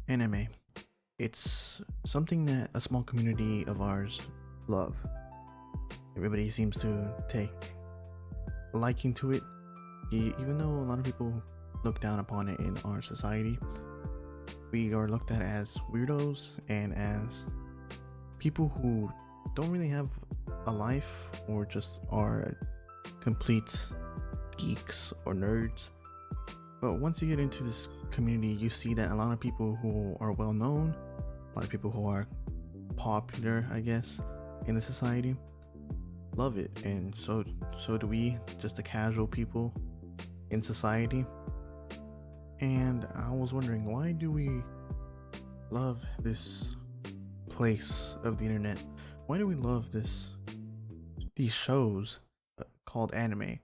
Anime. It's something that a small community of ours love. Everybody seems to take a liking to it, even though a lot of people look down upon it in our society. We are looked at as weirdos and as people who don't really have a life or just are complete geeks or nerds. But once you get into this community, you see that a lot of people who are well known, a lot of people who are popular, I guess, in the society, love it, and so do we, just the casual people in society. And I was wondering, why do we love this place of the internet? Why do we love these shows called anime?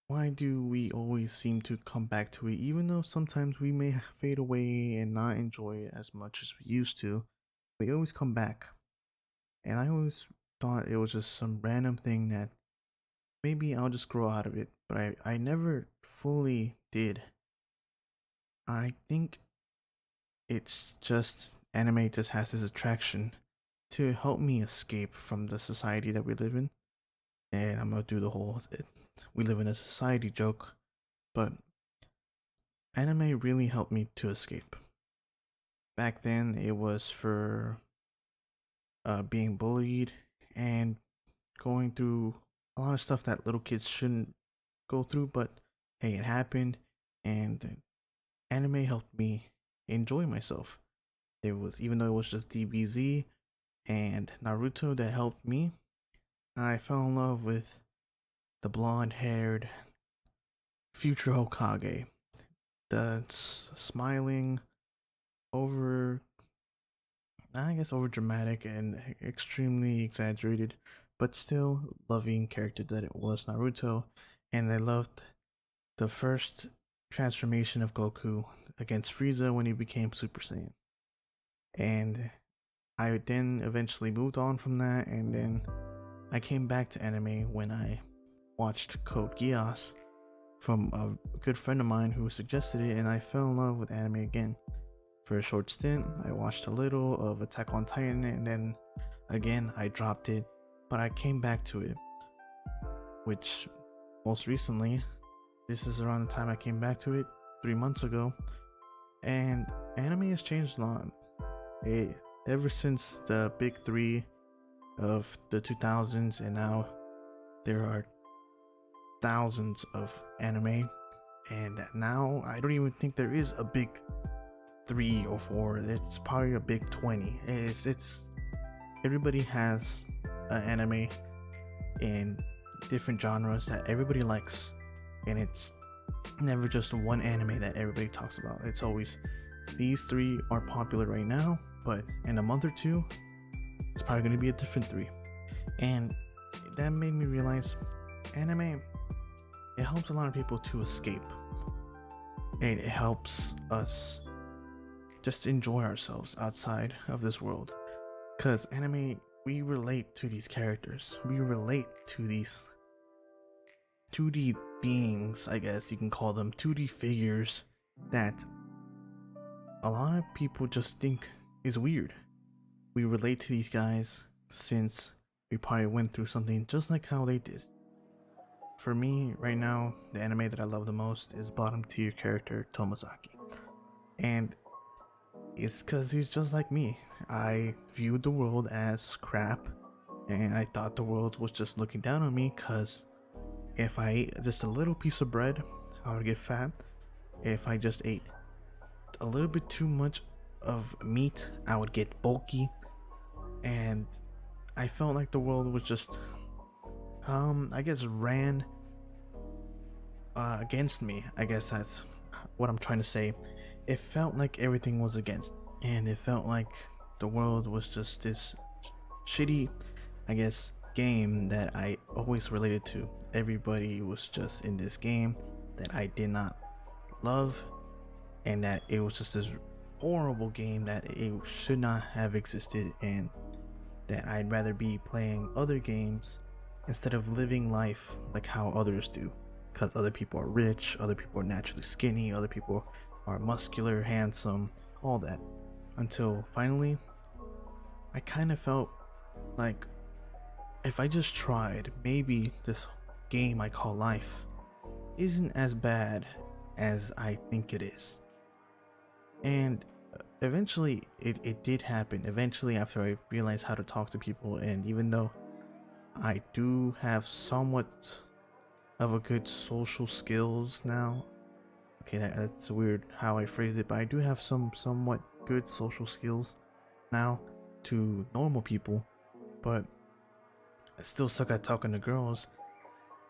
Why do we always seem to come back to it, even though sometimes we may fade away and not enjoy it as much as we used to? We always come back. And I always thought it was just some random thing that maybe I'll just grow out of it, but I never fully did. I think it's just anime just has this attraction to help me escape from the society that we live in. And I'm gonna do the whole we live in a society joke, but anime really helped me to escape. Back then, it was for being bullied and going through a lot of stuff that little kids shouldn't go through, but hey, it happened, and anime helped me enjoy myself. It was, even though it was just DBZ and Naruto that helped me, I fell in love with the blonde-haired future Hokage, the smiling, over dramatic and extremely exaggerated, but still loving character that it was Naruto. And I loved the first transformation of Goku against Frieza when he became Super Saiyan. And I then eventually moved on from that, and then I came back to anime when I watched Code Geass from a good friend of mine who suggested it, and I fell in love with anime again. For a short stint, I watched a little of Attack on Titan, and then again I dropped it, but I came back to it, which most recently, this is around the time I came back to it 3 months ago, and anime has changed a lot. Ever since the big three of the 2000s, and now there are thousands of anime, and now I don't even think there is a big 3 or 4. It's probably a big 20. It's everybody has an anime in different genres that everybody likes, and it's never just one anime that everybody talks about. It's always these 3 are popular right now, but in a month or two it's probably going to be a different 3. And that made me realize anime, it helps a lot of people to escape, and it helps us just enjoy ourselves outside of this world. Because anime, we relate to these characters, we relate to these 2D beings, I guess you can call them 2D figures, that a lot of people just think is weird. We relate to these guys since we probably went through something just like how they did. For me, right now, the anime that I love the most is bottom tier character Tomozaki. And it's because he's just like me. I viewed the world as crap, and I thought the world was just looking down on me because if I ate just a little piece of bread, I would get fat. If I just ate a little bit too much of meat, I would get bulky. And I felt like the world was just I guess ran against me. I guess that's what I'm trying to say. It felt like everything was against, and it felt like the world was just this shitty, I guess, game that I always related to. Everybody was just in this game that I did not love, and that it was just this horrible game that it should not have existed, and that I'd rather be playing other games instead of living life like how others do. Because other people are rich, other people are naturally skinny, other people are muscular, handsome, all that. Until finally, I kind of felt like if I just tried, maybe this game I call life isn't as bad as I think it is. And eventually, it did happen. Eventually, after I realized how to talk to people, and even though I do have somewhat of a good social skills now. Okay, that's weird how I phrase it, but I do have somewhat good social skills now to normal people, but I still suck at talking to girls.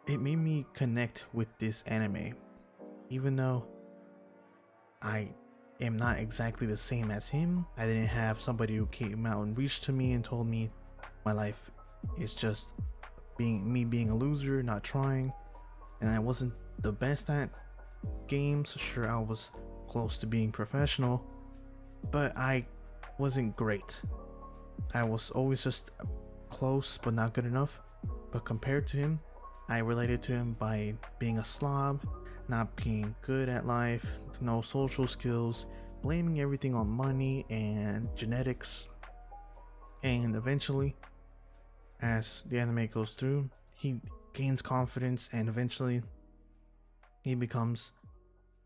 It made me connect with this anime, even though I am not exactly the same as him. I didn't have somebody who came out and reached to me and told me my life is just being a loser, not trying, and I wasn't the best at games. Sure, I was close to being professional, but I wasn't great. I was always just close but not good enough. But compared to him, I related to him by being a slob, not being good at life, no social skills, blaming everything on money and genetics. And eventually, as the anime goes through, he gains confidence, and eventually he becomes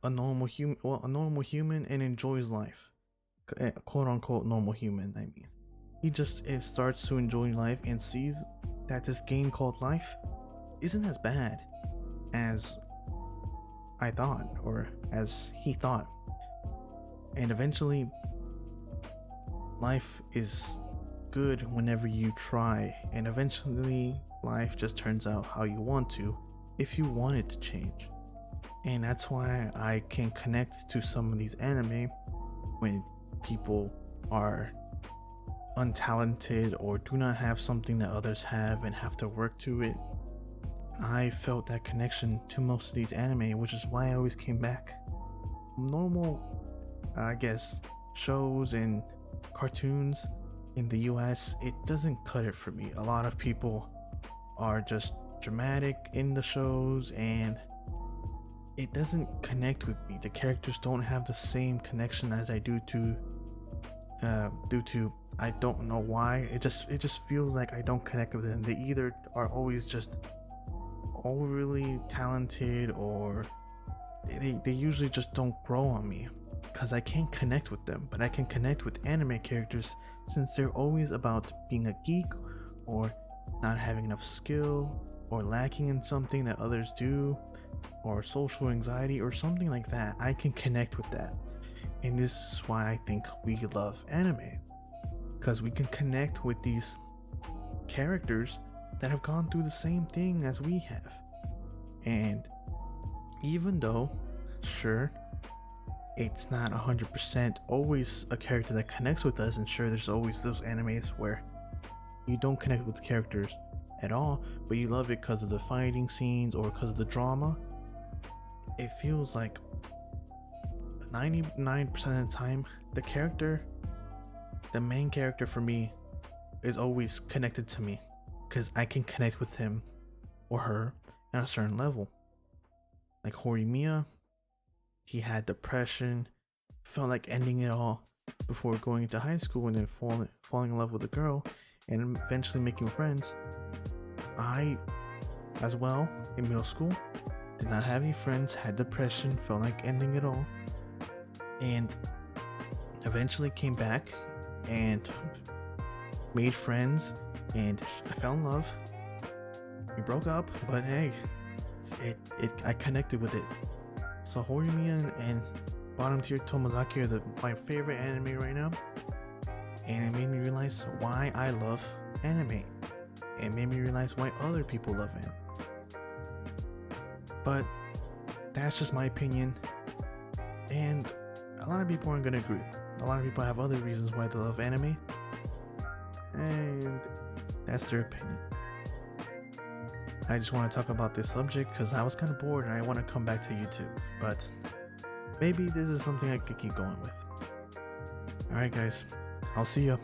a normal human and enjoys life. Quote unquote normal human, I mean. He just starts to enjoy life and sees that this game called life isn't as bad as I thought, or as he thought. And eventually, life is good whenever you try, and eventually life just turns out how you want to, if you want it to change. And that's why I can connect to some of these anime when people are untalented or do not have something that others have and have to work to it. I felt that connection to most of these anime, which is why I always came back. Normal, I guess, shows and cartoons in the US, it doesn't cut it for me. A lot of people are just dramatic in the shows, and it doesn't connect with me. The characters don't have the same connection as I do to due to I don't know why. It just feels like I don't connect with them. They either are always just overly talented, or they usually just don't grow on me, because I can't connect with them. But I can connect with anime characters since they're always about being a geek, or not having enough skill, or lacking in something that others do, or social anxiety or something like that. I can connect with that. And this is why I think we love anime, because we can connect with these characters that have gone through the same thing as we have. And even though, sure, it's not 100% always a character that connects with us, and sure, there's always those animes where you don't connect with the characters at all, but you love it because of the fighting scenes or because of the drama. It feels like 99% of the time, the main character for me is always connected to me, because I can connect with him or her at a certain level. Like Horimiya, he had depression, felt like ending it all before going into high school, and then falling in love with a girl and eventually making friends. I, as well, in middle school, did not have any friends, had depression, felt like ending it all, and eventually came back and made friends, and I fell in love. We broke up, but hey, I connected with it. So Horimiya and bottom tier Tomozaki are my favorite anime right now, and it made me realize why I love anime. It made me realize why other people love anime. But that's just my opinion, and a lot of people aren't gonna agree. A lot of people have other reasons why they love anime, and that's their opinion. I just want to talk about this subject because I was kind of bored and I want to come back to YouTube, but maybe this is something I could keep going with. Alright guys, I'll see ya.